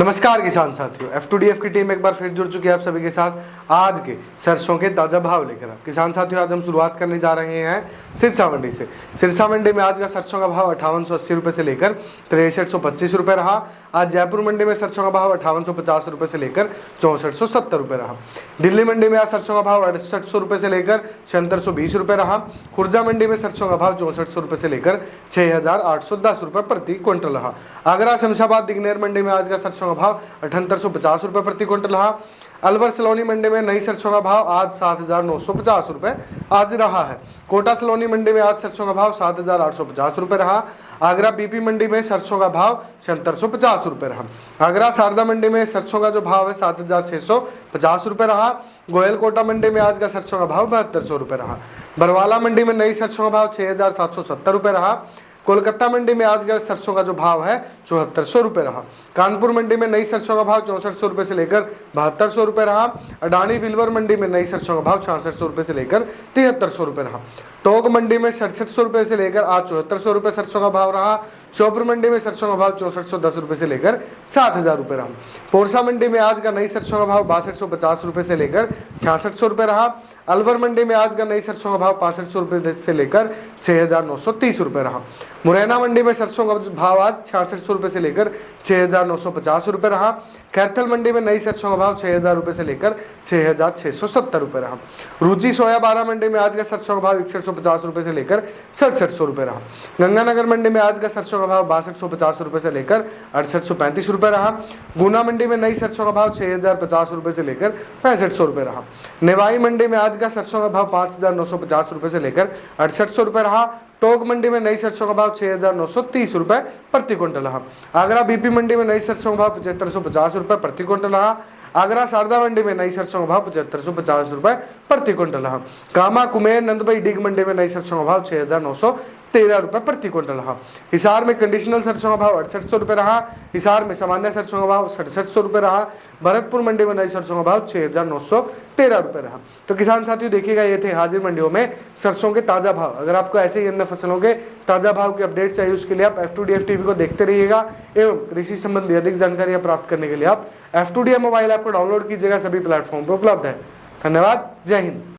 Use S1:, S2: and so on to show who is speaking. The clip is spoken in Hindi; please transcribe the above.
S1: नमस्कार किसान साथियों, F2DF की टीम एक बार फिर जुड़ चुकी है आप सभी के साथ आज के सरसों के ताज़ा भाव लेकर। किसान साथियों, आज हम शुरुआत करने जा रहे हैं सिरसा मंडी से। सिरसा मंडी में आज का सरसों का भाव 5880 रुपये से लेकर 6325 रुपये रहा। आज जयपुर मंडी में सरसों का भाव 5850 रुपये से लेकर 6470 रुपये रहा। दिल्ली मंडी में आज सरसों का भाव 6800 रुपये से लेकर 7620 रुपये रहा। खुर्जा मंडी में सरसों का भाव 6400 रुपये से लेकर 6810 रुपये प्रति क्विंटल रहा। आगरा शमशाबाद दिग्नेर मंडी में आज का सरसों का भाव 7850 रुपये प्रति क्विंटल रहा। अलवर सलोनी मंडी में नई सरसों का भाव आज 7950 रुपये आज रहा है। कोटा सलोनी मंडी में आज सरसों का भाव 7850 रुपये रहा। आगरा बीपी मंडी में सरसों का भाव 7650 रुपये रहा। आगरा शारदा मंडी में सरसों का जो भाव है 7650 रुपये रहा। गोयल कोटा मंडी में आज का सरसों का भाव 7200 रुपये रहा। बरवाला मंडी में नई सरसों का भाव 6770 रुपये रहा। कोलकाता मंडी में आज का सरसों का जो भाव है 7400 रुपये रहा। कानपुर मंडी में नई सरसों का भाव 6400 रुपये से लेकर 7200 रुपये रहा। अडानी विलवर मंडी में नई सरसों का भाव 6600 रुपये से लेकर 7300 रुपये रहा। टोंक मंडी में 6700 रुपये से लेकर आज 7400 रुपये सरसों का भाव रहा। श्योपुर मंडी में सरसों का भाव 6410 रुपये से लेकर 7000 रुपये रहा। पोरसा मंडी में आज का नई सरसों का भाव 6250 रुपये से लेकर 6600 रुपये रहा। अलवर मंडी में आज का नई सरसों का भाव 6500 रुपये से लेकर 6930 रुपये रहा। मुरैना मंडी में सरसों का भाव आज 6600 रुपये से लेकर 6950 रुपये रहा। कैथल मंडी में नई सरसों का भाव 6000 रुपये से लेकर 6670 रुपये रहा। रुचि सोया बारा मंडी में आज का सरसों का भाव 6150 रुपये से लेकर 6700 रुपये रहा। गंगानगर मंडी में आज का सरसों का भाव 6250 रुपये से लेकर 6835 रुपये रहा। गुना मंडी में नई सरसों का भाव 6050 रुपये से लेकर 6500 रुपये रहा। नेवाई मंडी में आज का सरसों का भाव 5950 रुपये से लेकर 6800 रुपये रहा। टोंक मंडी में नई सरसों का भाव 6930 रुपये प्रति क्विंटल रहा। आगरा बीपी मंडी में नई सरसों का भाव 7550 रुपये प्रति क्विंटल रहा। आगरा शारदा मंडी में नई सरसों का भाव 7550 रुपये प्रति क्विंटल रहा। कामा कुमेर नंदबाई डिग मंडी में नई सरसों का भाव 6913 रुपये प्रति क्विंटल रहा। हिसार में कंडीशनल सरसों का भाव 6800 रुपये रहा। हिसार में सामान्य सरसों का भाव 6700 रुपये रहा। भरतपुर मंडी में नई सरसों का भाव 6913 रुपये रहा। तो किसान साथियों, देखिएगा ये थे हाजिर मंडियों में सरसों के ताज़ा भाव। अगर आपको ऐसे ही अन्य फसलों के ताज़ा भाव के अपडेट चाहिए, उसके लिए आप F2DF टीवी को देखते रहिएगा एवं कृषि संबंधी अधिक जानकारियां प्राप्त करने के लिए आप F2DF मोबाइल ऐप को डाउनलोड कीजिएगा। सभी प्लेटफॉर्म पर उपलब्ध है। धन्यवाद। जय हिंद।